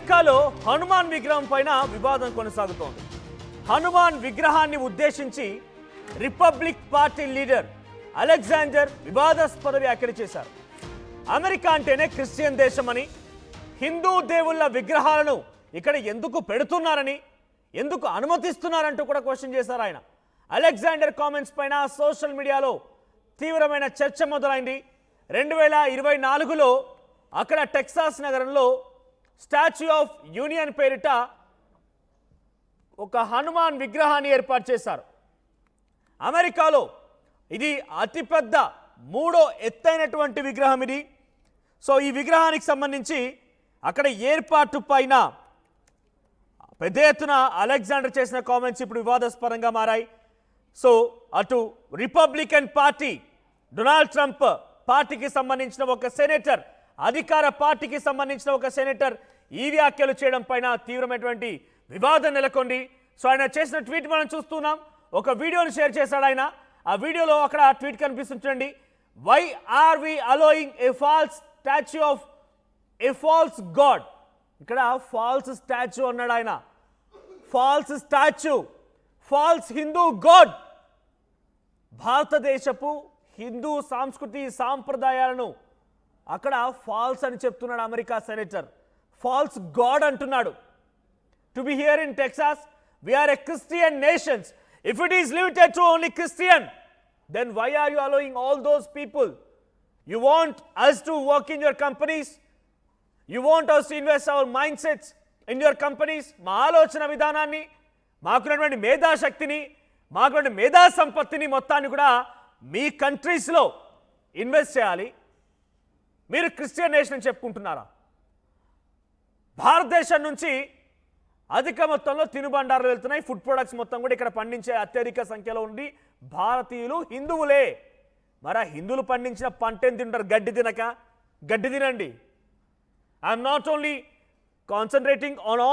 అమెరికాలో హనుమాన్ విగ్రహం పైన వివాదం కొనసాగుతోంది. హనుమాన్ విగ్రహాన్ని ఉద్దేశించి రిపబ్లిక్ పార్టీ లీడర్ అలెగ్జాండర్ వివాదాస్పద వ్యాఖ్యలు చేశారు. అమెరికా అంటేనే క్రిస్టియన్ దేశమని, హిందూ దేవుళ్ళ విగ్రహాలను ఇక్కడ ఎందుకు పెడుతున్నారని, ఎందుకు అనుమతిస్తున్నారంటూ కూడా క్వశ్చన్ చేశారు ఆయన. అలెగ్జాండర్ కామెంట్స్ పైన సోషల్ మీడియాలో తీవ్రమైన చర్చ మొదలైంది. 2024లో అక్కడ టెక్సాస్ నగరంలో స్టాచ్యూ ఆఫ్ యూనియన్ పేరిట ఒక హనుమాన్ విగ్రహాన్ని ఏర్పాటు చేశారు. అమెరికాలో ఇది అతిపెద్ద మూడో ఎత్తైనటువంటి విగ్రహం ఇది. సో ఈ విగ్రహానికి సంబంధించి అక్కడ ఏర్పాటు పైన పెద్ద ఎత్తున అలెగ్జాండర్ చేసిన కామెంట్స్ ఇప్పుడు వివాదాస్పదంగా మారాయి. సో అటు రిపబ్లికన్ పార్టీ, డొనాల్డ్ ట్రంప్ పార్టీకి సంబంధించిన ఒక సెనేటర్, అధికార పార్టీకి సంబంధించిన ఒక సెనేటర్ ఈ వ్యాఖ్యలు చేయడం పైన తీవ్రమైనటువంటి వివాదం నెలకొంది. సో ఆయన చేసిన ట్వీట్ మనం చూస్తున్నాం. ఒక వీడియోని షేర్ చేశాడు ఆయన. ఆ వీడియోలో అక్కడ ట్వీట్ కనిపిస్తుంది చూడండి. Why are we allowing a false statue of a false god. ఇక్కడ ఫాల్స్ స్టాచ్యూ అన్నాడు ఆయన. False statue, false Hindu god. భారతదేశపు హిందూ సంస్కృతి సాంప్రదాయాలను అక్కడ ఫాల్స్ అని చెప్తున్నాడు అమెరికా సెనేటర్. ఫాల్స్ గాడ్ అంటున్నాడు. To be here in Texas, we are a Christian nation. If it is limited to only Christian, then why are you allowing all those people? You want us to work in your companies? You want us to invest our mindsets in your companies? మా ఆలోచన విధానాన్ని, మాకున్నటువంటి మేధాశక్తిని, మాకున్నటువంటి మేధా సంపత్తిని మొత్తాన్ని కూడా మీ కంట్రీస్లో ఇన్వెస్ట్ చేయాలి. మీరు క్రిస్టియన్ నేషన్ అని చెప్పుకుంటున్నారా? భారతదేశం నుంచి అధిక మొత్తంలో తినుబండారాలు వెళ్తున్నాయి. ఫుడ్ ప్రొడక్ట్స్ మొత్తం కూడా ఇక్కడ పండించే అత్యధిక సంఖ్యలో ఉండి భారతీయులు హిందువులే. మరి హిందువులు పండించిన పంట ఏం తింటారు? గడ్డి తినక. గడ్డి తినండి. I'm not only concentrating on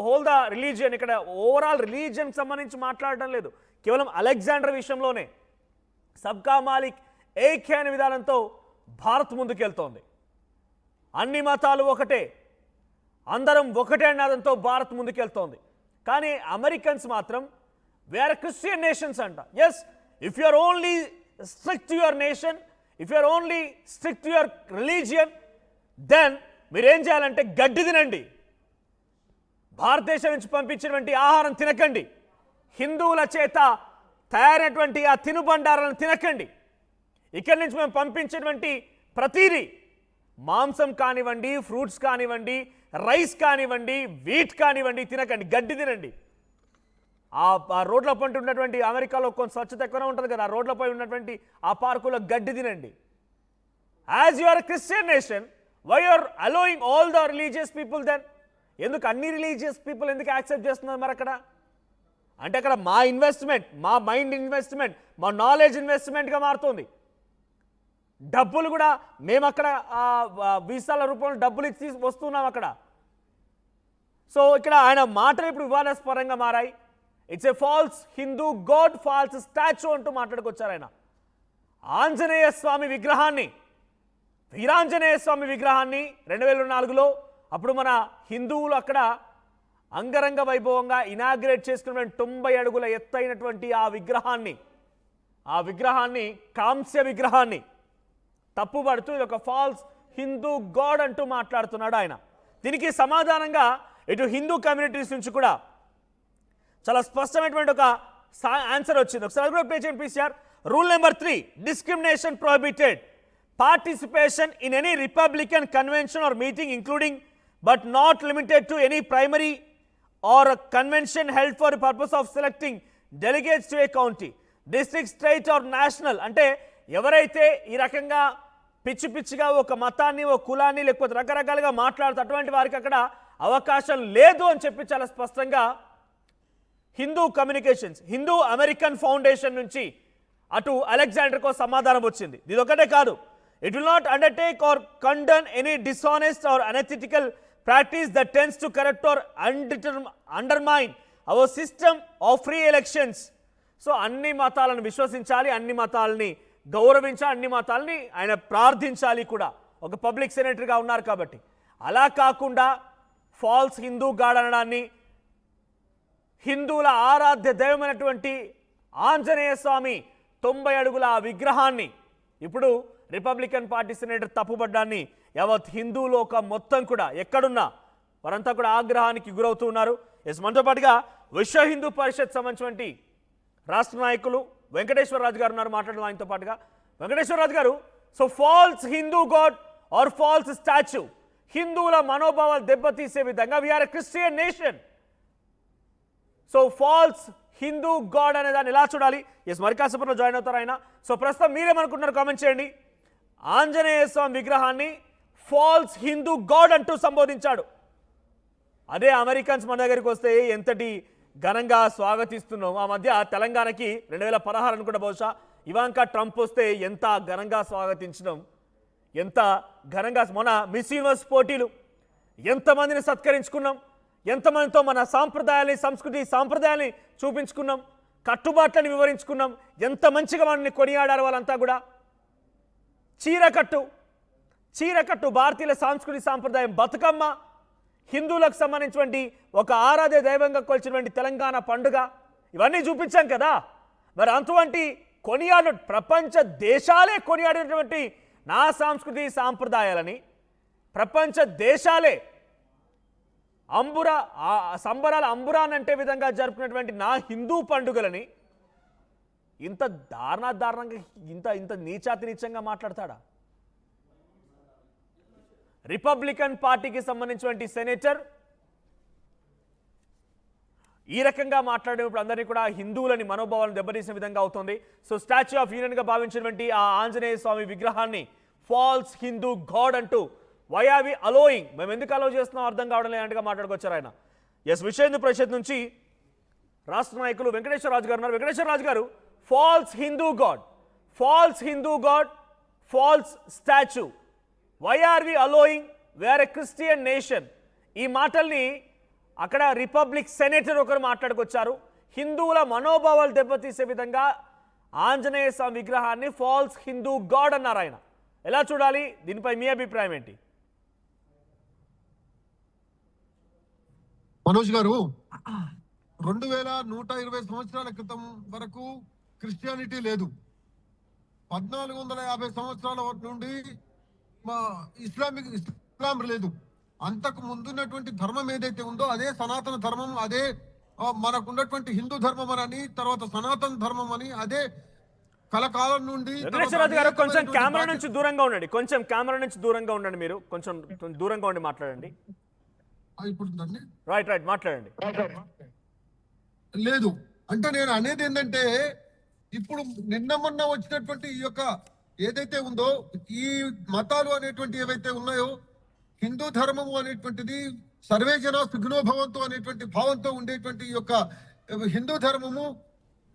whole the religion. ఇక్కడ ఓవరాల్ రిలీజియన్కి సంబంధించి మాట్లాడటం లేదు, కేవలం అలెగ్జాండర్ విషయంలోనే. సబ్కా మాలిక్ ఏక్ అనే విధానంతో భారత్ ముందుకెళ్తోంది. అన్ని మతాలు ఒకటే, అందరం ఒకటే అన్నదంతో భారత్ ముందుకెళ్తోంది. కానీ అమెరికన్స్ మాత్రం వేరే క్రిస్టియన్ నేషన్స్ అంట. Yes, if you are only strict to your nation, if you are only strict to your religion, then మీరేం చేయాలంటే గడ్డి తినండి. భారతదేశం నుంచి పంపించినటువంటి ఆహారం తినకండి. హిందువుల చేత తయారైనటువంటి ఆ తినుబండారాలను తినకండి. ఇక్కడి నుంచి మేము పంపించినటువంటి ప్రతిదీ, మాంసం కానివ్వండి, ఫ్రూట్స్ కానివ్వండి, రైస్ కానివ్వండి, వీట్ కానివ్వండి, తినకండి. గడ్డి తినండి. ఆ రోడ్లపై ఉన్నటువంటి అమెరికాలో కొంత స్వచ్ఛత ఎక్కువనే ఉంటుంది కదా, ఆ రోడ్లపై ఉన్నటువంటి ఆ పార్కులో గడ్డి తినండి. As you are Christian nation, why are allowing all the religious people then? ఎందుకు అన్ని రిలీజియస్ పీపుల్ ఎందుకు యాక్సెప్ట్ చేస్తున్నారు మరి అక్కడ? అంటే అక్కడ మా ఇన్వెస్ట్మెంట్, మా మైండ్ ఇన్వెస్ట్మెంట్, మా నాలెడ్జ్ ఇన్వెస్ట్మెంట్గా మారుతుంది. డబ్బులు కూడా మేము అక్కడ వీసాల రూపంలో డబ్బులు ఇచ్చి వస్తున్నాం అక్కడ. సో ఇక్కడ ఆయన మాటలు ఇప్పుడు వివాదాస్పదంగా మారాయి. It's a false Hindu god, false statue అంటూ మాట్లాడుకొచ్చారు ఆయన. ఆంజనేయ స్వామి విగ్రహాన్ని, వీరాంజనేయ స్వామి విగ్రహాన్ని 2004లో అప్పుడు మన హిందువులు అక్కడ అంగరంగ వైభవంగా ఇనాగ్రేట్ చేసుకున్న 90 అడుగుల ఎత్తైనటువంటి ఆ విగ్రహాన్ని కాంస్య విగ్రహాన్ని తప్పుపడుతూ ఇది ఒక ఫాల్స్ హిందూ గాడ్ అంటూ మాట్లాడుతున్నాడు ఆయన. దీనికి సమాధానంగా ఇటు హిందూ కమ్యూనిటీస్ నుంచి కూడా చాలా స్పష్టమైనటువంటి ఒక ఆన్సర్ వచ్చింది. ఒకసారి కూడా ప్లే చేయండి please sir. Rule number 3, discrimination prohibited. Participation in any Republican convention or meeting including but not limited to any primary or convention held for purpose of selecting delegates to a county, district, state or national. అంటే ఎవరైతే ఈ రకంగా పిచ్చి పిచ్చిగా ఒక మతాన్ని, ఒక కులాన్ని, లేకపోతే రకరకాలుగా మాట్లాడుతూ అటువంటి వారికి అక్కడ అవకాశం లేదు అని చెప్పి చాలా స్పష్టంగా Hindu communications, Hindu American Foundation నుంచి అటు అలెగ్జాండర్కో సమాధానం వచ్చింది. ఇది ఒకటే కాదు, it will not undertake or condone any dishonest or unethical practice that tends to correct or undermine our system of free elections. So అన్ని మతాలను విశ్వసించాలి, అన్ని మతాలని గౌరవించాలి, అన్ని మతాలని ఆయన ప్రార్థించాలి కూడా. ఒక పబ్లిక్ సెనేటర్గా ఉన్నారు కాబట్టి. అలా కాకుండా ఫాల్స్ హిందూ గాడ్ అనడాన్ని, హిందువుల ఆరాధ్య దైవమైనటువంటి ఆంజనేయ స్వామి 90 అడుగుల ఆ విగ్రహాన్ని ఇప్పుడు రిపబ్లికన్ పార్టీ సెనేటర్ తప్పుపడ్డాన్ని యావత్ హిందూ లోకం మొత్తం కూడా ఎక్కడున్నా వారంతా కూడా ఆగ్రహానికి గురవుతూ ఉన్నారు. మనతో పాటుగా విశ్వ హిందూ పరిషత్ సంబంధించినటువంటి రాష్ట్ర నాయకులు వెంకటేశ్వరరాజు గారు ఉన్నారు. మాట్లాడడం ఆయనతో పాటుగా. వెంకటేశ్వరరాజు గారు, so false Hindu god or false statue, హిందువుల మనోభావాలు దెబ్బతీసే విధంగా we are Christian nation, so false Hindu god అనే దాన్ని ఎలా చూడాలి? మరి కాసేపట్లో జాయిన్ అవుతారు ఆయన. సో ప్రస్తుతం మీరేమనుకుంటున్నారు కామెంట్ చేయండి. ఆంజనేయ స్వామి విగ్రహాన్ని ఫాల్స్ హిందూ గాడ్ అంటూ సంబోధించాడు. అదే అమెరికన్స్ మన దగ్గరికి వస్తే ఎంతటి ఘనంగా స్వాగతిస్తున్నాం. ఆ మధ్య తెలంగాణకి 2016 అనుకుంటా బహుశా ఇవాంకా ట్రంప్ వస్తే ఎంత ఘనంగా స్వాగతించడం, ఎంత ఘనంగా. మన మిస్ యూనివర్స్ పోటీలు ఎంతమందిని సత్కరించుకున్నాం, ఎంతమందితో మన సాంప్రదాయాల్ని, సంస్కృతి సాంప్రదాయాల్ని చూపించుకున్నాం, కట్టుబాట్లని వివరించుకున్నాం, ఎంత మంచిగా మనల్ని కొనియాడారు వాళ్ళంతా కూడా. చీరకట్టు భారతీయుల సంస్కృతి సాంప్రదాయం, బతుకమ్మ, హిందువులకు సంబంధించినటువంటి ఒక ఆరాధ్య దైవంగా కొలిచినటువంటి తెలంగాణ పండుగ, ఇవన్నీ చూపించాం కదా. మరి అటువంటి ప్రపంచ దేశాలే కొనియాడినటువంటి నా సంస్కృతి సాంప్రదాయాలని, ప్రపంచ దేశాలే సంబరాల అంబురాన్ అంటే విధంగా జరుపుకున్నటువంటి నా హిందూ పండుగలని ఇంత దారుణంగా ఇంత నీచాతినీచంగా మాట్లాడతాడా? రిపబ్లికన్ పార్టీకి సంబంధించినటువంటి సెనేటర్ ఈ రకంగా మాట్లాడేటప్పుడు అందరినీ కూడా హిందువులని మనోభావాలను దెబ్బతీసే విధంగా అవుతుంది. సో స్టాచ్యూ ఆఫ్ యూనియన్గా భావించినటువంటి ఆ ఆంజనేయ స్వామి విగ్రహాన్ని ఫాల్స్ హిందూ గాడ్ అంటూ వై ఆర్ వి అలోయింగ్, మేము ఎందుకు అలో చేస్తున్నాం అర్థం కావడం లేదంటగా మాట్లాడుకొచ్చారు ఆయన. విశ్వ హిందూ పరిషత్ నుంచి రాష్ట్ర నాయకులు వెంకటేశ్వరరాజు గారు ఉన్నారు. వెంకటేశ్వరరాజు గారు, false Hindu god, false statue, why are we allowing, we're a Christian nation, ఈ మాటల్ని అక్కడ రిపబ్లిక్ సెనేటర్ ఒకరు మాట్లాడుకొచ్చారు. హిందువుల మనోభావాలు దెబ్బతీసే విధంగా ఆంజనేయ స్వామి విగ్రహాన్ని ఫాల్స్ హిందూ గాడ్ అన్నారు ఆయన. ఎలా చూడాలి? దీనిపై మీ అభిప్రాయం ఏంటి? మనోజ్ గారు, 2120 సంవత్సరాల క్రితం వరకు క్రిస్టియానిటీ లేదు. 1450 సంవత్సరాల నుండి ఇస్లాం లేదు. అంతకు ముందున్నటువంటి ధర్మం ఏదైతే ఉందో అదే సనాతన ధర్మం, అదే మనకున్నటువంటి హిందూ ధర్మం అని, తర్వాత సనాతన ధర్మం అని, అదే కలకాలం నుండి. కొంచెం కెమెరా నుంచి దూరంగా ఉండండి, మీరు కొంచెం దూరంగా ఉండి మాట్లాడండి. ఇప్పుడు రైట్ మాట్లాడండి. లేదు అంటే నేను అనేది ఏంటంటే, ఇప్పుడు నిన్న మొన్న వచ్చినటువంటి ఈ యొక్క ఏదైతే ఉందో ఈ మతాలు అనేటువంటి ఏవైతే ఉన్నాయో, హిందూ ధర్మము అనేటువంటిది సర్వే జన సుఖినోభవంతో అనేటువంటి భావంతో ఉండేటువంటి ఈ యొక్క హిందూ ధర్మము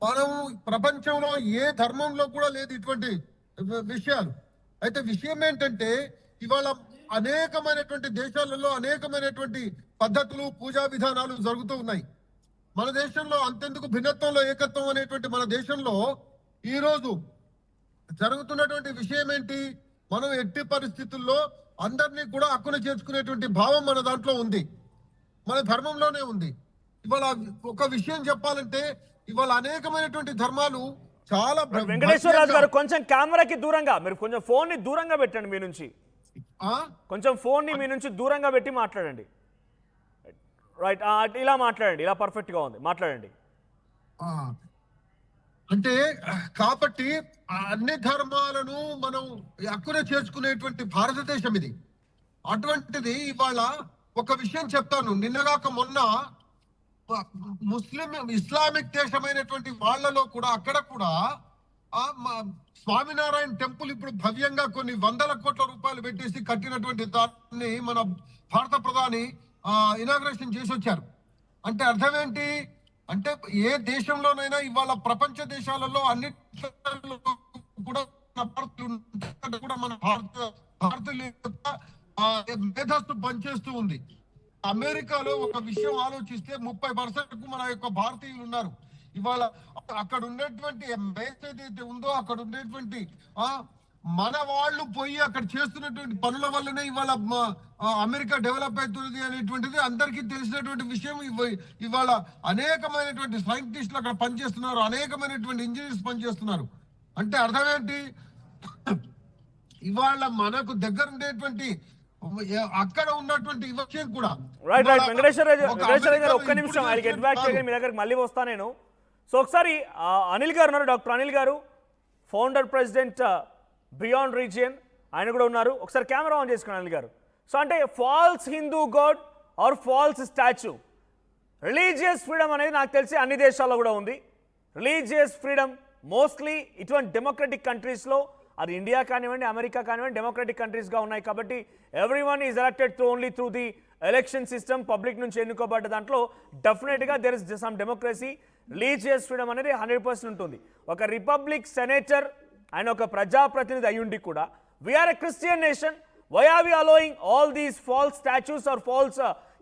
మనం ప్రపంచంలో ఏ ధర్మంలో కూడా లేదు ఇటువంటి విషయాలు. అయితే విషయం ఏంటంటే, ఇవాళ అనేకమైనటువంటి దేశాలలో అనేకమైనటువంటి పద్ధతులు, పూజా విధానాలు జరుగుతూ ఉన్నాయి. మన దేశంలో అంతెందుకు భిన్నత్వంలో ఏకత్వం అనేటువంటి మన దేశంలో ఈరోజు జరుగుతున్నటువంటి విషయం ఏంటి? మనం ఎట్టి పరిస్థితుల్లో అందరినీ కూడా హక్కున చేర్చుకునేటువంటి భావం మన దాంట్లో ఉంది, మన ధర్మంలోనే ఉంది. ఇవాళ ఒక విషయం చెప్పాలంటే, ఇవాళ అనేకమైనటువంటి ధర్మాలు చాలా. వెంకటేశ్వరరాజు గారు, కొంచెం కెమెరాకి దూరంగా, మీరు కొంచెం ఫోన్ ని దూరంగా పెట్టండి, మీ నుంచి కొంచెం ఫోన్ ని మీ నుంచి దూరంగా పెట్టి మాట్లాడండి. రైట్, ఇలా మాట్లాడండి, ఇలా పర్ఫెక్ట్ గా ఉంది, మాట్లాడండి. అంటే కాబట్టి అన్ని ధర్మాలను మనం హక్కున చేర్చుకునేటువంటి భారతదేశం ఇది. అటువంటిది ఇవాళ ఒక విషయం చెప్తాను. నిన్నగాక మొన్న ఇస్లామిక్ దేశమైనటువంటి వాళ్ళలో కూడా అక్కడ కూడా స్వామినారాయణ టెంపుల్ ఇప్పుడు భవ్యంగా కొన్ని 100 కోట్ల రూపాయలు పెట్టేసి కట్టినటువంటి దాన్ని మన భారత ప్రధాని ఇనాగ్రేషన్ చేసి వచ్చారు. అంటే అర్థం ఏంటి అంటే, ఏ దేశంలోనైనా ఇవాళ ప్రపంచ దేశాలలో అన్నిట్లో కూడా మన భారతీయుల మేధస్సు పనిచేస్తూ ఉంది. అమెరికాలో ఒక విషయం ఆలోచిస్తే 30% మన యొక్క భారతీయులు ఉన్నారు. ఇవాళ అక్కడ ఉండేటువంటి ఏదైతే ఉందో అక్కడ ఉండేటువంటి మన వాళ్ళు పోయి అక్కడ చేస్తున్నటువంటి పనుల వల్లనే ఇవాళ అమెరికా డెవలప్ అవుతుంది అనేటువంటిది అందరికీ తెలిసినటువంటి విషయం. ఇవాళ అనేకమైనటువంటి సైంటిస్టులు అక్కడ పనిచేస్తున్నారు, అనేకమైనటువంటి ఇంజనీర్స్ పనిచేస్తున్నారు. అంటే అర్థం ఏంటి? ఇవాళ మనకు దగ్గర ఉండేటువంటి అక్కడ ఉన్నటువంటి విషయం కూడా రైట్ వెంకటేశ్వర గారు ఒక్క నిమిషం I get back to me దగ్గరికి మళ్ళీ వస్తా నేను. సో ఒకసారి అనిల్ గారు ఉన్నారు, డాక్టర్ అనిల్ గారు, ఫౌండర్ ప్రెసిడెంట్ బియాండ్ రీజియన్, ఆయన కూడా ఉన్నారు. ఒకసారి కెమెరా ఆన్ చేసుకోండి అనిల్ గారు. సో అంటే false Hindu god or false statue, religious freedom అనేది నాకు తెలిసి అన్ని దేశాల్లో కూడా ఉంది. రిలీజియస్ ఫ్రీడమ్ మోస్ట్లీ ఇటువంటి డెమోక్రటిక్ కంట్రీస్లో, అది ఇండియా కానివ్వండి, అమెరికా కానివ్వండి, డెమోక్రటిక్ కంట్రీస్గా ఉన్నాయి. కాబట్టి every one is elected through only through the election system, public నుంచి ఎన్నుకోబడ్డ దాంట్లో డెఫినెట్గా there is some democracy. Religious freedom అనేది 100% ఉంటుంది. ఒక రిపబ్లిక్ సెనేటర్ ఆయన ఒక ప్రజాప్రతినిధి అయ్యుండి కూడా we are a Christian nation, why are we allowing all these false statues or false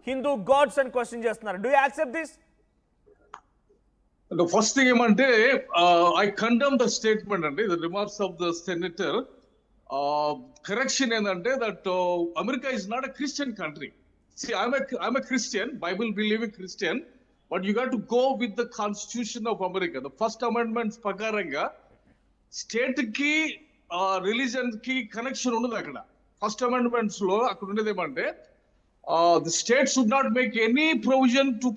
Hindu gods అని క్వశ్చన్ చేస్తున్నారు. Do you accept this? The first thing ఏమంటే I condemn the statement అండి, the remarks of the senator. Correction ఏంటంటే that America is not a Christian country. See, I'm a Christian, Bible believing Christian, but you got to go with the Constitution of America. The First Amendment ప్రకారంగా state కి religion కి connection ఉండదు అక్కడ. First amendments లో అక్కడ ఉండేది ఏమంటే the state should not make any provision to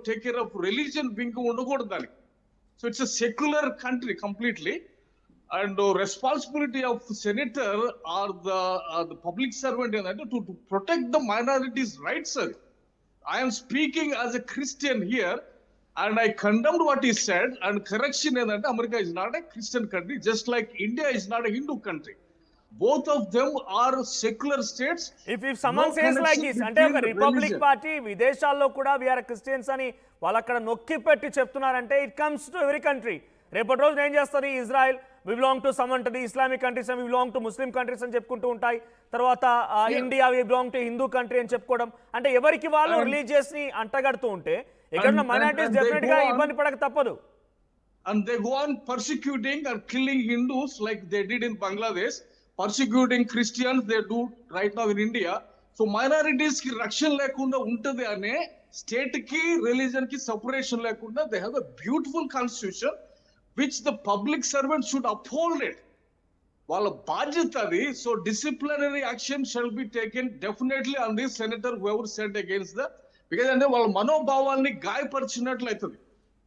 take care of religion being ఉండకూడదు దానికి. So it's a secular country completely, and responsibility of senator or the public servant ఏంటంటే to protect the minorities' rights, sir. I am speaking as a Christian here, and I condemned what he said. And correction ఏంటంటే America is not a Christian country, just like India is not a Hindu country. Both of them are secular states. If someone says like this, అంటే ఒక republic party విదేశాల్లో కూడా we are Christians అని వాళ్ళు అక్కడ నొక్కి పెట్టి చెప్తున్నారంటే it comes to every country. రేపటి రోజు ఏం చేస్తుంది, Israel we belong to some అంటది, Islamic countries we belong to Muslim countries అని చెప్పుకుంటూ ఉంటాయి. తర్వాత India we belong to Hindu country అని చెప్పుకోవడం. అంటే ఎవరికి వాళ్ళు రిలీజియస్ ని అంటగడుతూ ఉంటే ఇక్కడ మైనారిటీస్ డెఫినెట్ గా ఇబ్బంది పడక తప్పదు. And they go on persecuting or killing Hindus like they did in Bangladesh, persecuting Christians they do right now in India. So minorities ki rakshan lekunda untadi ane, state ki religion ki separation lekunda, they have a beautiful constitution which the public servants should uphold it. Wala bajyatadi. So disciplinary action shall be taken definitely on this senator whoever said against the, because ante wala manobhavalni గాయపరిచినట్లయితది.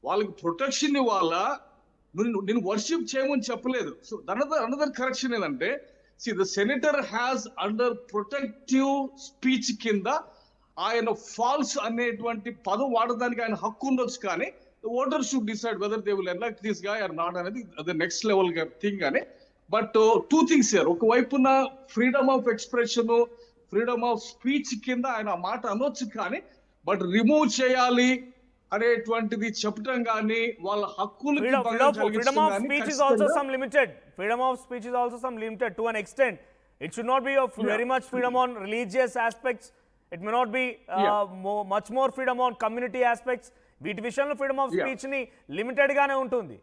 వాళ్ళకి protection ఇవ్వాలా, నేను worship చేయమని చెప్పలేదు. So another correction ఏంటంటే, see the senator has under protective speech కింద ఆయన falls అనేటువంటి పదం వాడడానికి ఆయన హక్కు ఉండొచ్చు, కానీ the voters should decide whether they will elect this guy or not అనేది the next level thing అని. బట్ టూ థింగ్స్ హియర్, ఒకవైపున freedom of expression, freedom of speech కింద ఆయన మాట అనొచ్చు, కానీ బట్ రిమూవ్ చేయాలి అనేటువంటిది చెప్పడం కానీ వాళ్ళ హక్కులు freedom of speech is also some limited. Freedom of speech is also some limited to an extent. It should not be of very much freedom on religious aspects. It may not be much more freedom on community aspects. వీటి విషయంలో freedom of speech ని limited గానే ఉంటుంది.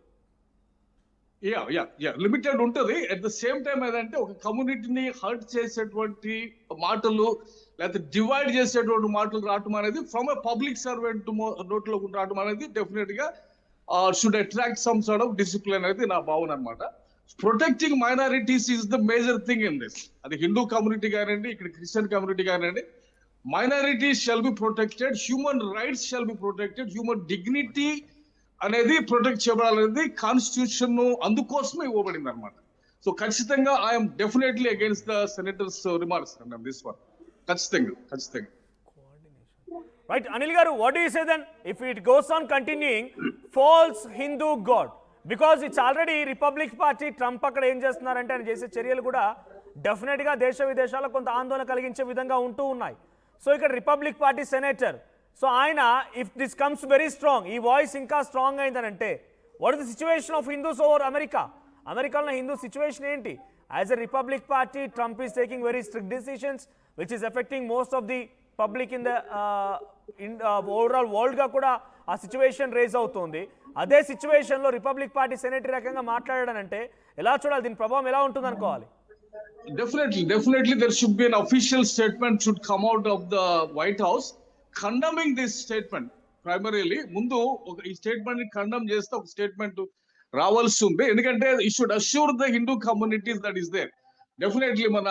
Limited ఉంటుంది. At the same time ఏదంటే ఒక కమ్యూనిటీని hurt చేసేటువంటి మాటలు లేకపోతే డివైడ్ చేసేటువంటి మాటలు రావటం అనేది ఫ్రమ్ ఎ పబ్లిక్ సర్వెంట్ నోట్లో రావటం అనేది డెఫినెట్ గా should attract some sort of discipline అనేది నా భావన అనమాట. Protecting minorities is the major thing in this. అది హిందూ కమ్యూనిటీ కానివ్వండి, ఇక్కడ క్రిస్టియన్ కమ్యూనిటీ కానివ్వండి, minorities shall be protected, human rights shall be protected, human dignity అనేది ప్రొటెక్ట్ చేయబడాలనేది కాన్స్టిట్యూషన్ అందుకోసమే ఇవ్వబడింది అనమాట. సో ఖచ్చితంగా I'm definitely against the senator's remarks and this one. ఖచ్చితంగా. రైట్ అనిల్ గారు, what do you say then if it goes on continuing false Hindu god, because it's already republic party Trump అక్కడ ఏం చేస్తున్నారంటే ఆయన చేసే చర్యలు కూడా డెఫినెట్ గా దేశ విదేశాల్లో కొంత ఆందోళన కలిగించే విధంగా ఉంటూ ఉన్నాయి. సో ఇక్కడ రిపబ్లిక్ పార్టీ సెనేటర్, సో ఆయన if this comes very strong, ఈ వాయిస్ ఇంకా స్ట్రాంగ్ అయిందనంటే what is the situation of Hindus over America? అమెరికాలో హిందూ సిచ్యువేషన్ ఏంటి? As a Republic party Trump is taking very strict decisions which is affecting most of the public in the overall వరల్డ్గా కూడా ఆ situation raise అవుతుంది. అదే సిచ్యువేషన్లో republic party సెనేటరీ రకంగా మాట్లాడాడంటే ఎలా చూడాలి, దీని ప్రభావం ఎలా ఉంటుంది అనుకోవాలి? Definitely, there should be an official statement should come out of the White House condemning this statement. Primarily, ముందు ఈ స్టేట్మెంట్ ని కండమ్ చేస్తే ఒక స్టేట్మెంట్ రావాల్సి ఉంది. ఎందుకంటే he should assure the Hindu communities that is there. Definitely మన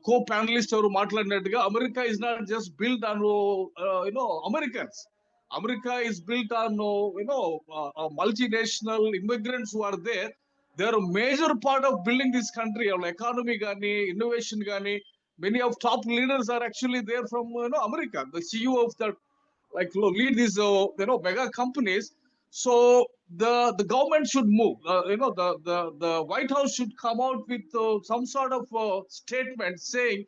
కో ప్యానలిస్ట్ ఎవరు మాట్లాడినట్టుగా America is not just build on Americans. America is built on multinational immigrants who are there. They are a major part of building this country. Our economy gani, innovation gani, many of top leaders are actually there from America. The CEO of that lead these mega companies. So the government should move. The White House should come out with some sort of statement saying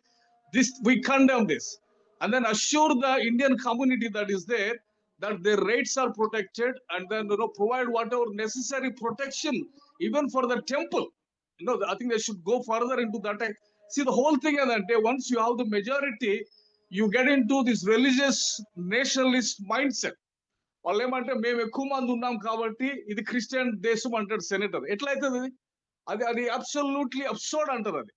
this, we condemn this, and then assure the Indian community that is there that their rights are protected, and then provide whatever necessary protection even for the temple. I think they should go further into that. See, the whole thing is that once you have the majority, you get into this religious nationalist mindset. వాళ్ళు ఏమంటే మేము ఎక్కువ మంది ఉన్నాం కాబట్టి ఇది Christian దేశం అంటాడు సెనేటర్. ఎట్లయితుంది అది అబ్సల్యూట్లీ అబ్సర్డ్ అంటారు. అది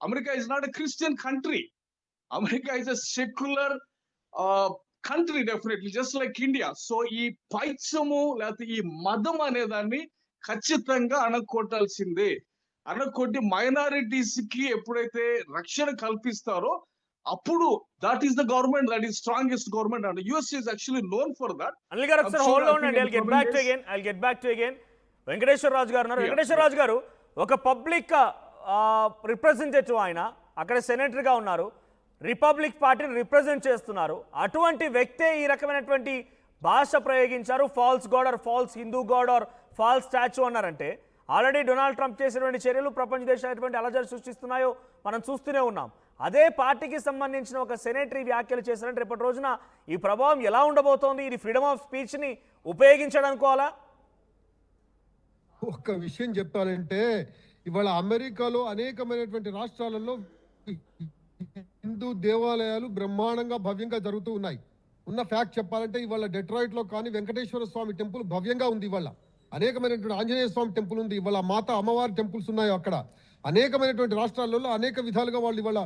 America is not a Christian country. America is a secular country, definitely just like India. So ఈ పైత్సము లేకపోతే ఈ మతం అనే దాన్ని ఖచ్చితంగా అణకొట్టాల్సిందే. అణకొట్టి మైనారిటీస్ కి ఎప్పుడైతే రక్షణ కల్పిస్తారో అప్పుడు that is the government that is strongest government. And US is actually known for that. Anil గారు ఒకసారి హోల్డ్ ఆన్ అండి. I'll get back to you again. Venkateswara రాజు గారు ఉన్నారు. వెంకటేశ్వర రాజు గారు ఒక పబ్లిక్ రిప్రజెంటేటివ్, ఆయన అక్కడ సెనేటర్గా ఉన్నారు, రిపబ్లిక్ పార్టీని రిప్రజెంట్ చేస్తున్నారు. అటువంటి వ్యక్తే ఈ రకమైనటువంటి భాష ప్రయోగించారు. False god or false Hindu god or false statue అన్నారంటే ఆల్రెడీ డొనాల్డ్ ట్రంప్ చేసినటువంటి చర్యలు ప్రపంచ దేశాలు ఎటువంటి అలజడి సృష్టిస్తున్నాయో మనం చూస్తూనే ఉన్నాం. అదే పార్టీకి సంబంధించిన ఒక సెనేటరీ వ్యాఖ్యలు చేశారంటే రేపటి రోజున ఈ ప్రభావం ఎలా ఉండబోతోంది? ఇది ఫ్రీడమ్ ఆఫ్ స్పీచ్ని ఉపయోగించడానుకోవాలా? ఒక్క విషయం చెప్పాలంటే ఇవాళ అమెరికాలో అనేకమైనటువంటి రాష్ట్రాలలో హిందూ దేవాలయాలు బ్రహ్మాండంగా భవ్యంగా జరుగుతూ ఉన్నాయి. ఉన్న ఫ్యాక్ట్ చెప్పాలంటే ఇవాళ డెట్రాయిట్ లో కానీ వెంకటేశ్వర స్వామి టెంపుల్ భవ్యంగా ఉంది. ఇవాళ అనేకమైనటువంటి ఆంజనేయ స్వామి టెంపుల్ ఉంది. ఇవాళ మాత అమ్మవారి టెంపుల్స్ ఉన్నాయి. అక్కడ అనేకమైనటువంటి రాష్ట్రాలలో అనేక విధాలుగా వాళ్ళు ఇవాళ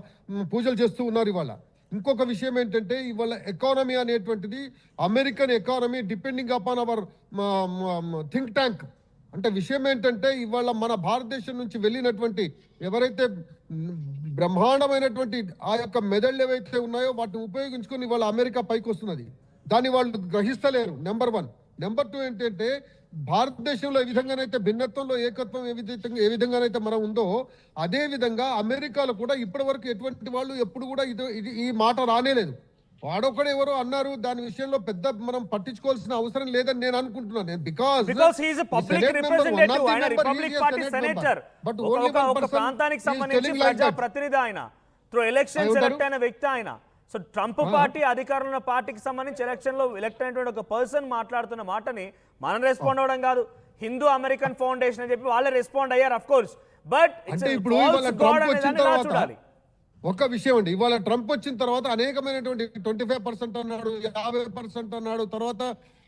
పూజలు చేస్తూ ఉన్నారు. ఇవాళ ఇంకొక విషయం ఏంటంటే ఇవాళ ఎకానమీ అనేటువంటిది American economy depending upon our think tank. అంటే విషయం ఏంటంటే ఇవాళ మన భారతదేశం నుంచి వెళ్ళినటువంటి ఎవరైతే బ్రహ్మాండమైనటువంటి ఆ యొక్క మెదళ్ళు ఏవైతే ఉన్నాయో వాటిని ఉపయోగించుకొని ఇవాళ అమెరికా పైకి వస్తున్నది. దాన్ని వాళ్ళు గ్రహిస్తలేరు. నెంబర్ 1. నెంబర్ 2 ఏంటంటే భారతదేశంలో ఏ విధంగానైతే భిన్నత్వంలో ఏకత్వం ఏ విధంగానైతే మనం ఉందో అదే విధంగా అమెరికాలో కూడా ఇప్పటి వరకు ఎటువంటి వాళ్ళు ఎప్పుడు కూడా ఇది ఈ మాట రానేలేదు. వాడొక్కడు ఎవరో అన్నారు, దాని విషయంలో పెద్ద మనం పట్టించుకోవాల్సిన అవసరం లేదని నేను అనుకుంటున్నాను. Because he is a public representative, ఆయన రిపబ్లిక్ పార్టీ సెనేటర్, ఒక ప్రాంతానికి సంబంధించి ప్రజా ప్రతినిధి, ఆయన త్రూ ఎలక్షన్స్ ఎలక్ట్ అయిన వ్యక్తి ఆయన. సో ట్రంప్ పార్టీ అధికారంలో పార్టీకి సంబంధించి ఎలక్షన్ లో ఎలక్ట్ అయినటువంటి ఒక పర్సన్ మాట్లాడుతున్న మాటని మనం రెస్పాండ్ అవ్వడం కాదు, హిందూ అమెరికన్ ఫౌండేషన్ అని చెప్పి వాళ్ళే రెస్పాండ్ అయ్యారు. అఫ్ కోర్స్, బట్ చూడాలి ఒక విషయం అండి. ఇవాళ ట్రంప్ వచ్చిన తర్వాత అనేకమైనటువంటి 25% అన్నాడు, 50% అన్నాడు, తర్వాత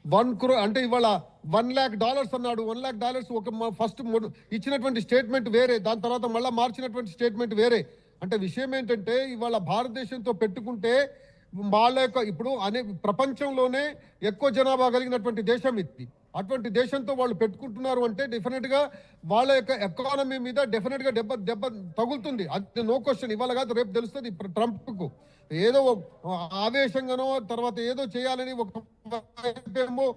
1 crore అంటే ఇవాళ $1,00,000 అన్నాడు. $1,00,000 ఒక ఫస్ట్ ఇచ్చినటువంటి స్టేట్మెంట్ వేరే, దాని తర్వాత మళ్ళీ మార్చినటువంటి స్టేట్మెంట్ వేరే. అంటే విషయం ఏంటంటే ఇవాళ భారతదేశంతో పెట్టుకుంటే వాళ్ళ యొక్క ఇప్పుడు ప్రపంచంలోనే ఎక్కువ జనాభా కలిగినటువంటి దేశం ఇది. అటువంటి దేశంతో వాళ్ళు పెట్టుకుంటున్నారు అంటే డెఫినెట్ గా వాళ్ళ యొక్క ఎకానమీ మీద డెఫినెట్ గా దెబ్బ తగులుతుంది. అది నో క్వశ్చన్. ఇవాళ కాదు రేపు తెలుస్తుంది. ట్రంప్ కు ఏదో ఆవేశంగానో తర్వాత ఏదో చేయాలని ఒక వైపేమో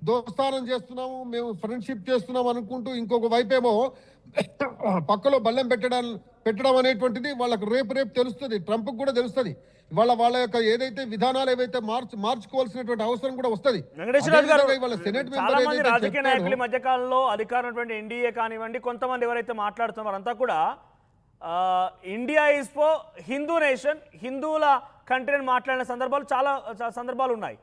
దోస్తానం చేస్తున్నాము, మేము ఫ్రెండ్షిప్ చేస్తున్నాం అనుకుంటూ ఇంకొక వైపేమో పక్కలో బల్లెం పెట్టడం అనేటువంటిది వాళ్ళకు రేపు తెలుస్తుంది. ట్రంప్ కూడా తెలుస్తుంది. వాళ్ళ యొక్క ఏదైతే విధానాలు ఏవైతే మార్చుకోవాల్సినటువంటి అవసరం కూడా వస్తుంది. చాలా మంది రాజకీయ నాయకుల మధ్య కాలంలో అధికారం ఎన్డీఏ కానివ్వండి, కొంతమంది ఎవరైతే మాట్లాడుతున్నారో అంతా కూడా India is for Hindu nation, హిందువుల కంట్రీ అని మాట్లాడిన సందర్భాలు చాలా సందర్భాలు ఉన్నాయి.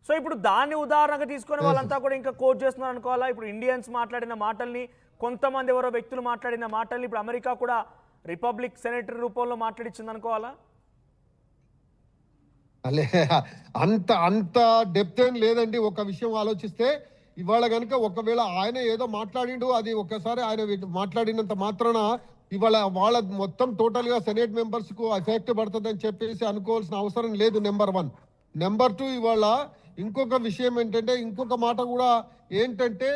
సో ఇప్పుడు దాన్ని ఉదాహరణగా తీసుకొని వాళ్ళంతా కూడా ఇంకా కోట్ చేస్తున్నారు అనుకోవాలా? ఇప్పుడు ఇండియన్స్ మాట్లాడిన మాటల్ని, కొంతమంది ఎవరో వ్యక్తులు మాట్లాడిన మాటల్ని ఇప్పుడు అమెరికా కూడా రిపబ్లిక్ సెనేటరీ రూపంలో మాట్లాడిచ్చింది అనుకోవాలా? అలే అంత అంత డెప్త్ ఏం లేదండి. ఒక విషయం ఆలోచిస్తే ఇవాళ కనుక ఒకవేళ ఆయన ఏదో మాట్లాడిండు, అది ఒక్కసారి ఆయన మాట్లాడినంత మాత్రాన ఇవాళ వాళ్ళ మొత్తం టోటల్ గా సెనేట్ మెంబర్స్ కు ఎఫెక్ట్ పడుతుందని చెప్పేసి అనుకోవాల్సిన అవసరం లేదు. నెంబర్ 1. నెంబర్ 2, ఇవాళ ఇంకొక విషయం ఏంటంటే, ఇంకొక మాట కూడా ఏంటంటే,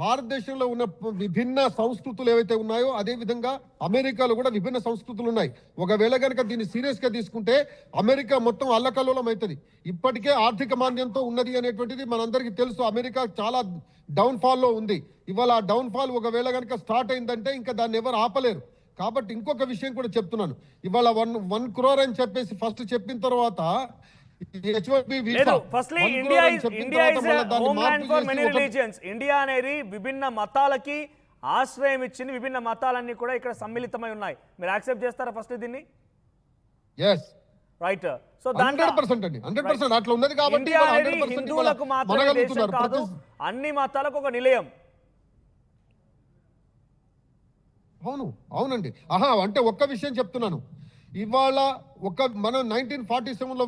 భారతదేశంలో ఉన్న విభిన్న సంస్కృతులు ఏవైతే ఉన్నాయో అదే విధంగా అమెరికాలో కూడా విభిన్న సంస్కృతులు ఉన్నాయి. ఒకవేళ కనుక దీన్ని సీరియస్ గా తీసుకుంటే అమెరికా మొత్తం అల్లకల్లోలం అవుతుంది. ఇప్పటికే ఆర్థిక మాంద్యంతో ఉన్నది అనేటువంటిది మనందరికీ తెలుసు. అమెరికా చాలా డౌన్ ఫాల్ లో ఉంది. ఇవాళ ఆ డౌన్ ఫాల్ ఒకవేళ కనుక స్టార్ట్ అయిందంటే ఇంకా దాన్ని ఎవరు ఆపలేరు. కాబట్టి ఇంకొక విషయం కూడా చెప్తున్నాను. ఇవాళ 1 crore అని చెప్పేసి ఫస్ట్ చెప్పిన తర్వాత ఇండియా అనేది విభిన్న మతాలకి ఆశ్రయం ఇచ్చింది. విభిన్న మతాలన్నీ కూడా ఇక్కడ సమ్మిళితమై ఉన్నాయి. మీరు యాక్సెప్ట్ చేస్తారా ఫస్ట్ దీన్ని? రైట్. సో 100% అండి, 100% అట్లా ఉన్నది కాబట్టి హిందువులకు మాత్రమే దేశం కాదు, అన్ని మతాలకు ఒక నిలయం. అవునండి. అంటే ఒక్క విషయం చెప్తున్నాను. ఇవాళ మనం 1947లో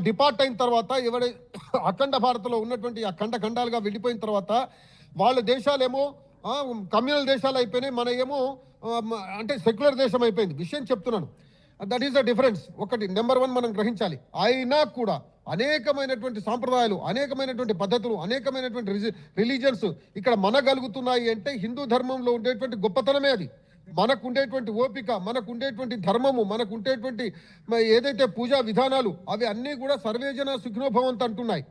డిపార్ట్ అయిన తర్వాత ఎవడై అఖండ భారత్లో ఉన్నటువంటి ఖండాలుగా వెళ్ళిపోయిన తర్వాత వాళ్ళ దేశాలేమో కమ్యూనల్ దేశాలు అయిపోయినాయి, మన ఏమో అంటే సెక్యులర్ దేశం అయిపోయింది. విషయం చెప్తున్నాను. That is the difference. ఒకటి నెంబర్ 1 మనం గ్రహించాలి. అయినా కూడా అనేకమైనటువంటి సాంప్రదాయాలు, అనేకమైనటువంటి పద్ధతులు, అనేకమైనటువంటి రిలీజియన్స్ ఇక్కడ మనగలుగుతున్నాయి అంటే హిందూ ధర్మంలో ఉండేటువంటి గొప్పతనమే అది. మనకుండేటువంటి ఓపిక, మనకుండేటువంటి ధర్మము, మనకుండేటువంటి ఏదైతే పూజా విధానాలు అవి అన్నీ కూడా సర్వేజన సుఖినోభవంత్ అంటున్నాయి.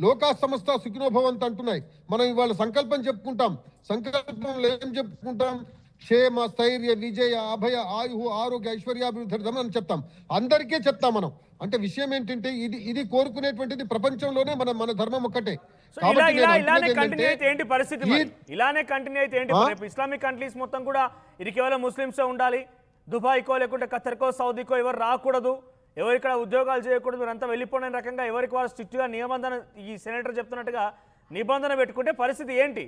లోకా సమస్త సుఖినోభవంత్ అంటున్నాయి. మనం ఇవాళ సంకల్పం చెప్పుకుంటాం. సంకల్పంలో ఏం చెప్పుకుంటాం? క్షేమ, స్థైర్య, విజయ, అభయ, ఆయు, ఆరోగ్య, ఐశ్వర్యాభివృద్ధి అని చెప్తాం. అందరికీ చెప్తాం మనం. అంటే విషయం ఏంటంటే ఇది కోరుకునేటువంటిది ప్రపంచంలోనే మన ధర్మం ఒక్కటే. ఇలానే కంటిన్యూ అయితే ఏంటి పరిస్థితి? ఇలానే కంటిన్యూ అయితే ఏంటి? ఇస్లామిక్ కంట్రీస్ మొత్తం కూడా ఇది కేవలం ముస్లింసే ఉండాలి, దుబాయ్కో లేకుంటే ఖతర్కో సౌదీకో ఎవరు రాకూడదు, ఎవరు ఇక్కడ ఉద్యోగాలు చేయకూడదు, మీరంతా వెళ్ళిపోయిన రకంగా ఎవరికి వాళ్ళు స్ట్రిక్ట్ గా నిబంధన, ఈ సెనేటర్ చెప్తున్నట్టుగా నిబంధన పెట్టుకుంటే పరిస్థితి ఏంటి?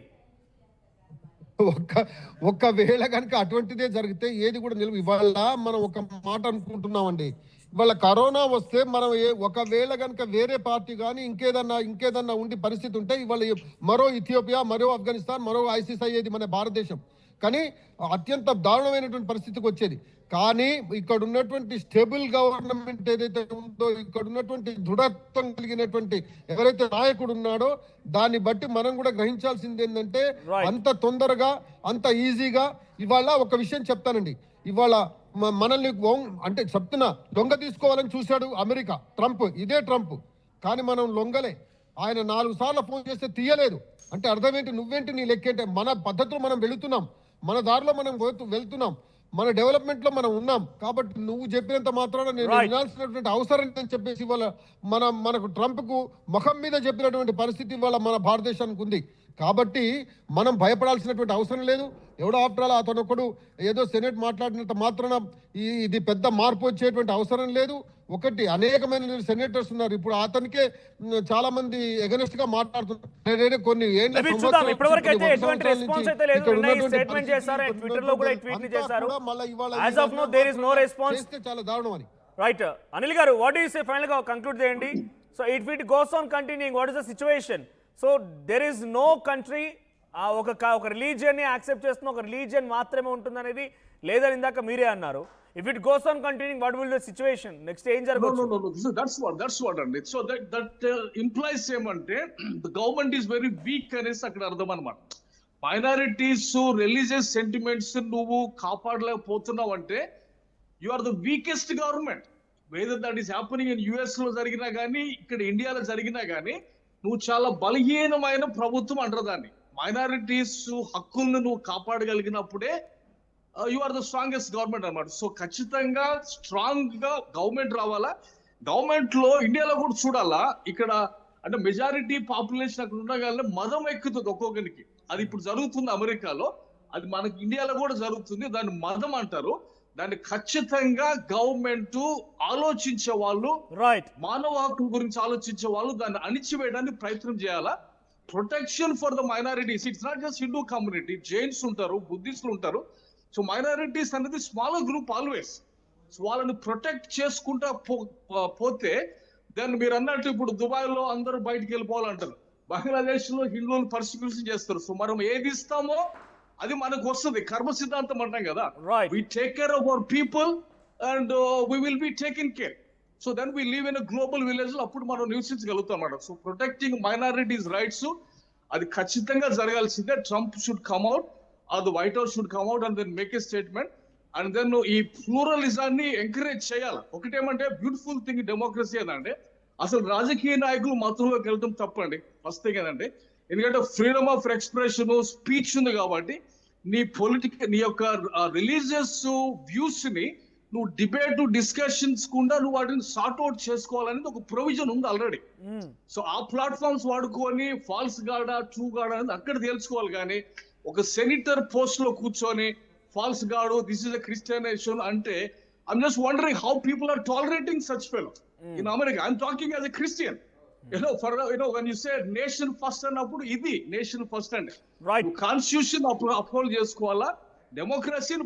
ఒక్కవేళ కనుక అటువంటిదే జరిగితే ఏది కూడా నిలువ. ఇవాళ మనం ఒక మాట అనుకుంటున్నామండి. ఇవాళ కరోనా వస్తే మనం ఒకవేళ కనుక వేరే పార్టీ కానీ ఇంకేదన్నా ఉండి పరిస్థితి ఉంటే ఇవాళ మరో ఇథియోపియా, మరో ఆఫ్ఘనిస్తాన్, మరో ఐసిస్ అయ్యేది మన భారతదేశం. కానీ అత్యంత దారుణమైనటువంటి పరిస్థితికి వచ్చేది. కానీ ఇక్కడ ఉన్నటువంటి స్టేబుల్ గవర్నమెంట్ ఏదైతే ఉందో, ఇక్కడ ఉన్నటువంటి దృఢత్వం కలిగినటువంటి ఎవరైతే నాయకుడు ఉన్నాడో దాన్ని బట్టి మనం కూడా గ్రహించాల్సింది ఏంటంటే, అంత తొందరగా అంత ఈజీగా ఇవాళ ఒక విషయం చెప్తానండి. ఇవాళ మనల్ని అంటే చెప్తున్నా, లొంగ తీసుకోవాలని చూశాడు అమెరికా, ఇదే ట్రంప్. కానీ మనం లొంగలే. ఆయన 4 సార్లు ఫోన్ చేస్తే తీయలేదు. అంటే అర్థం ఏంటి? నువ్వేంటి, నీ లెక్కేంటే? మన పద్ధతిలో మనం వెళుతున్నాం, మన దారిలో మనం వెళ్తున్నాం, మన డెవలప్మెంట్ లో మనం ఉన్నాం. కాబట్టి నువ్వు చెప్పినంత మాత్రాన నేను వినాల్సినటువంటి అవసరం అని చెప్పేసి ఇవాళ మనకు ట్రంప్ కు ముఖం మీద చెప్పినటువంటి పరిస్థితి ఇవాళ మన భారతదేశానికి ఉంది. కాబట్టి మనం భయపడాల్సినటువంటి అవసరం లేదు. ఎవడో ఆఫ్టర్ ఆల్ అతను ఒకడు ఏదో సెనేట్ మాట్లాడినంత మాత్రాన ఇది పెద్ద మార్పు వచ్చేటువంటి అవసరం లేదు. ఒకటి, అనేకమైన సెనేటర్స్ ఉన్నారు. ఇప్పుడు అతనికే చాలా మంది ఎగనెస్ట్ గా మాట్లాడుతున్నారు. కొన్ని చాలా దారుణం అని. రైట్, అనిల్ గారు, వాట్ యు సే? ఫైనల్ గా కంక్లూడ్ చేయండి. So it goes on continuing, what is the situation? So there is no country ఒక రిలీజియన్ ని యాక్సెప్ట్ చేస్తున్న ఒక రిలీజియన్ మాత్రమే ఉంటుందనేది లేదని ఇందాక మీరే అన్నారు. If it goes on continuing, what will be the situation? Next ఏం జరగవచ్చు? No. That's what అండి. So that implies ఏమంటే the government is very weak అనేసి అక్కడ అర్థం అన్నమాట. మైనారిటీస్ రిలీజియస్ సెంటిమెంట్స్ నువ్వు కాపాడలేకపోతున్నావు అంటే you are the weakest government. Whether that is happening in US లో జరిగినా కానీ, ఇక్కడ ఇండియాలో జరిగినా కానీ, నువ్వు చాలా బలహీనమైన ప్రభుత్వం అంటారు దాన్ని. మైనారిటీస్ హక్కులను నువ్వు కాపాడగలిగినప్పుడే you are the strongest government అన్నమాట. సో ఖచ్చితంగా స్ట్రాంగ్ గా గవర్నమెంట్ రావాలా. గవర్నమెంట్ లో ఇండియాలో కూడా చూడాలా. ఇక్కడ అంటే మెజారిటీ పాపులేషన్ అక్కడ ఉండగానే మదం ఎక్కుతుంది ఒక్కొక్కరికి. అది ఇప్పుడు జరుగుతుంది అమెరికాలో, అది మనకి ఇండియాలో కూడా జరుగుతుంది. దాన్ని మదం అంటారు. దాన్ని ఖచ్చితంగా గవర్నమెంట్ ఆలోచించే వాళ్ళు, మానవ హక్కుల గురించి ఆలోచించే వాళ్ళు దాన్ని అణిచివేయడానికి ప్రయత్నం చేయాలా. Protection for the minorities, it's not just Hindu community, Jains ఉంటారు, బుద్ధిస్టులు ఉంటారు. సో మైనారిటీస్ అనేది స్మాలర్ గ్రూప్ ఆల్వేస్. వాళ్ళని ప్రొటెక్ట్ చేసుకుంటా పోతే దాన్ని మీరు అన్నట్టు ఇప్పుడు దుబాయ్ లో అందరూ బయటికి వెళ్ళిపోవాలంటారు, బంగ్లాదేశ్ లో హిందువులు పర్సిక్యూషన్ చేస్తారు. సో మనం ఏది ఇస్తామో అది మనకు వస్తుంది, కర్మ సిద్ధాంతం అంటాం కదా. Right. We take care of our people and we will be taken care. So then we live in a global village. అప్పుడు మనం నివసించగలుగుతాం అన్నమాట. సో ప్రొటెక్టింగ్ మైనారిటీస్ రైట్స్ అది ఖచ్చితంగా జరగాల్సిందే. Trump should come out or the White House should come out and then make a statement and then ఈ ప్లూరలిజాన్ని encourage చేయాలి. ఒకటేమంటే beautiful thing democracy ఏదంటే అసలు రాజకీయ నాయకులు మతంలోకి వెళ్ళడం తప్పండి ఫస్ట్ థింగ్ ఏదంటే. ఎందుకంటే ఫ్రీడమ్ ఆఫ్ ఎక్స్ప్రెషన్ స్పీచ్ ఉంది కాబట్టి నీ నీ యొక్క రిలీజియస్ వ్యూస్ ని నువ్వు డిబేట్ డిస్కషన్స్ కుండా నువ్వు వాటిని సార్ట్ అవుట్ చేసుకోవాలనేది ఒక ప్రొవిజన్ ఉంది ఆల్రెడీ. సో ఆ ప్లాట్ఫామ్స్ వాడుకొని ఫాల్స్ గాడా ట్రూ గాడా అనేది అక్కడ తెలుసుకోవాలి. కానీ ఒక సెనేటర్ పోస్ట్ లో కూర్చొని ఫాల్స్ గాడు దిస్ ఇస్ అ క్రిస్టియనైజేషన్ అంటే I'm just wondering how people are tolerating such fellow in America. I'm talking as a Christian. when you say nation first అన్నప్పుడు ఇది నేషన్ ఫస్ట్ అండి. కాన్స్టిట్యూషన్ అప్హోల్డ్ చేసుకోవాలా, డెమోక్రసీని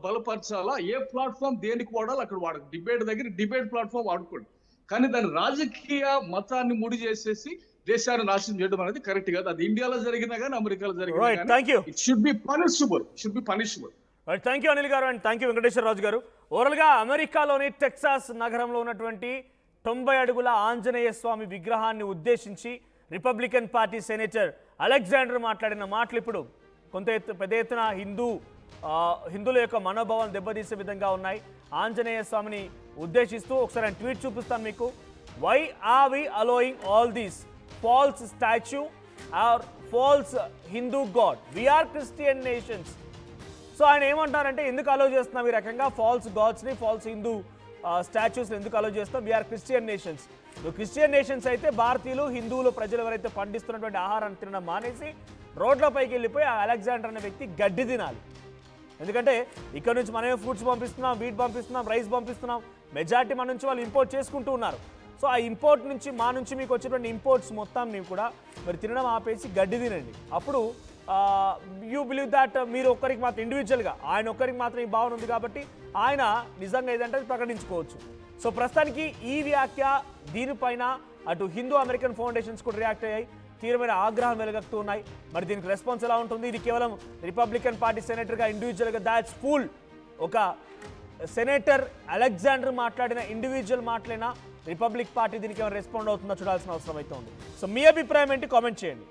బలపరచాలా, ఏ platform దేనికి వాడాలి అక్కడ వాడాలి. డిబేట్ దగ్గర డిబేట్ ప్లాట్ఫామ్ వాడుకోండి, కానీ దాని రాజకీయ మతాన్ని ముడి చేసేసి దేశాన్ని నాశనం చేయడం అనేది కరెక్ట్ కాదు. అది ఇండియాలో జరిగినా కానీ అమెరికాలో జరిగినా it should be punishable. Thank you Anil గారు అండ్ థ్యాంక్ యూ వెంకటేశ్వరరాజు గారు. ఓవరాల్గా అమెరికాలోని టెక్సాస్ నగరంలో ఉన్నటువంటి 90 అడుగుల ఆంజనేయ స్వామి విగ్రహాన్ని ఉద్దేశించి రిపబ్లికన్ పార్టీ సెనేటర్ అలెగ్జాండర్ మాట్లాడిన మాటలు ఇప్పుడు పెద్ద ఎత్తున హిందువుల యొక్క మనోభావాలను దెబ్బతీసే విధంగా ఉన్నాయి. ఆంజనేయ స్వామిని ఉద్దేశిస్తూ ఒకసారి ఆయన ట్వీట్ చూపిస్తాను మీకు. Why are we allowing all these false statue or false Hindu god, we are Christian nations. So ఆయన ఏమంటారంటే ఎందుకు అలో చేస్తున్నాం ఈ రకంగా ఫాల్స్ గాడ్స్ని, ఫాల్స్ హిందూ స్టాచ్యూస్ ఎందుకు అలో చేస్తాం, we are Christian nations. Christian nations అయితే భారతీయులు హిందువులు ప్రజలు ఎవరైతే పండిస్తున్నటువంటి ఆహారాన్ని తినడం మానేసి రోడ్లపైకి వెళ్ళిపోయి ఆ అలెగ్జాండర్ అనే వ్యక్తి గడ్డి తినాలి. ఎందుకంటే ఇక్కడ నుంచి మనమే ఫ్రూట్స్ పంపిస్తున్నాం, వీట్ పంపిస్తున్నాం, రైస్ పంపిస్తున్నాం, మెజారిటీ మన నుంచి వాళ్ళు ఇంపోర్ట్ చేసుకుంటూ ఉన్నారు. సో ఆ ఇంపోర్ట్ నుంచి మా నుంచి మీకు వచ్చేటువంటి ఇంపోర్ట్స్ మొత్తాన్ని కూడా మరి తినడం ఆపేసి గడ్డి తినండి. అప్పుడు యూ బిలీవ్ దాట్ మీరు ఒక్కరికి మాత్రం ఇండివిజువల్గా ఆయన ఒక్కరికి మాత్రం ఈ భావన ఉంది కాబట్టి ఆయన నిజంగా ఏదంటే ప్రకటించుకోవచ్చు. సో ప్రస్తుతానికి ఈ వ్యాఖ్య దీనిపైన అటు హిందూ అమెరికన్ ఫౌండేషన్స్ కూడా రియాక్ట్ అయ్యాయి, తీవ్రమైన ఆగ్రహం వెలుగక్తూ ఉన్నాయి. మరి దీనికి రెస్పాన్స్ ఎలా ఉంటుంది? ఇది కేవలం రిపబ్లికన్ పార్టీ సెనేటర్గా ఇండివిజువల్గా దాట్స్ ఫూల్, ఒక సెనేటర్ అలెగ్జాండర్ మాట్లాడిన ఇండివిజువల్ మాటలైనా రిపబ్లిక్ పార్టీ దీనికి ఏమైనా రెస్పాండ్ అవుతుందో చూడాల్సిన అవసరం అయితే ఉంది. సో మీ అభిప్రాయం ఏంటి కామెంట్ చేయండి.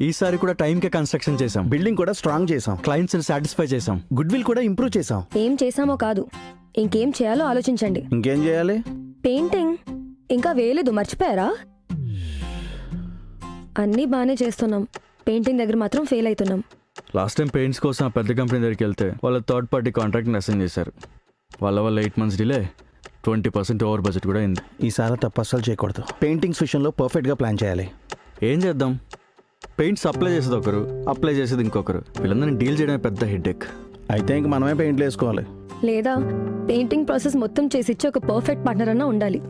ఈసారి కూడా టైంకే కన్స్ట్రక్షన్ చేసాం, బిల్డింగ్ కూడా స్ట్రాంగ్ చేసాం, క్లయింట్స్ ని సాటిస్ఫై చేసాం, గుడ్ విల్ కూడా ఇంప్రూవ్ చేసాం. ఏం చేసామో కాదు, ఇంకేం చేయాలో ఆలోచించండి. ఇంకేం చేయాలి? పెయింటింగ్ ఇంకా వేయలేదు, మర్చిపోయారా? అన్నీ బాగానే చేస్తున్నాం, పెయింటింగ్ దగ్గర మాత్రం ఫెయిల్ అవుతున్నాం. లాస్ట్ టైం పెయింట్స్ కోసం ఆ పెద్ద కంపెనీ దగ్గరికి వెళ్తే వాళ్ళ థర్డ్ పార్టీ కాంట్రాక్ట్ని అసైన్ చేశారు. వాళ్ళ 8 months డిలే, 20% ఓవర్ బడ్జెట్ కూడా అయింది. ఈసారి తప్పు అస్సలు చేయకూడదు. పెయింటింగ్స్ విషయంలో పర్ఫెక్ట్గా ప్లాన్ చేయాలి. ఏం చేద్దాం? పెయింట్స్ అప్లై చేసేది ఒకరు, అప్లై చేసేది ఇంకొకరు, వీళ్ళందరినీ డీల్ చేయడం పెద్ద హెడ్ఏక్. అయితే ఇంక మనమే పెయింట్లు వేసుకోవాలి. లేదా పెయింటింగ్ ప్రాసెస్ మొత్తం చేసిచ్చి ఒక పర్ఫెక్ట్ పార్ట్నర్ అన్నా ఉండాలి.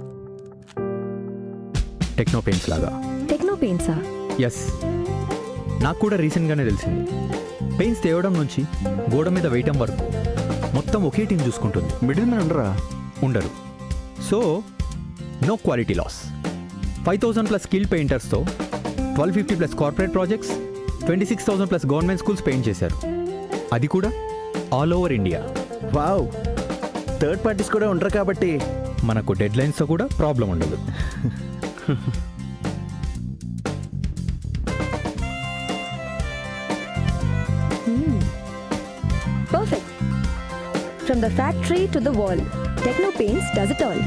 టెక్నో పెయింట్స్ లాగా. టెక్నో పెయింట్సా? ఎస్, నాకు కూడా రీసెంట్గానే తెలిసింది. పెయింట్స్ తేవడం నుంచి గోడ మీద వేయటం వరకు మొత్తం ఒకే టీం చూసుకుంటుంది. మిడిల్ మ్యాన్ ఉండరు. So no quality loss. 5,000+ skill పెయింటర్స్తో 1,250+ corporate projects, 26,000+ government schools paint చేశారు. అది కూడా all over India. Wow, third parties కూడా ఉండరు కాబట్టి మనకు డెడ్ లైన్స్తో కూడా ప్రాబ్లం ఉండదు. Perfect. From the factory to the wall, Techno Paints does it all.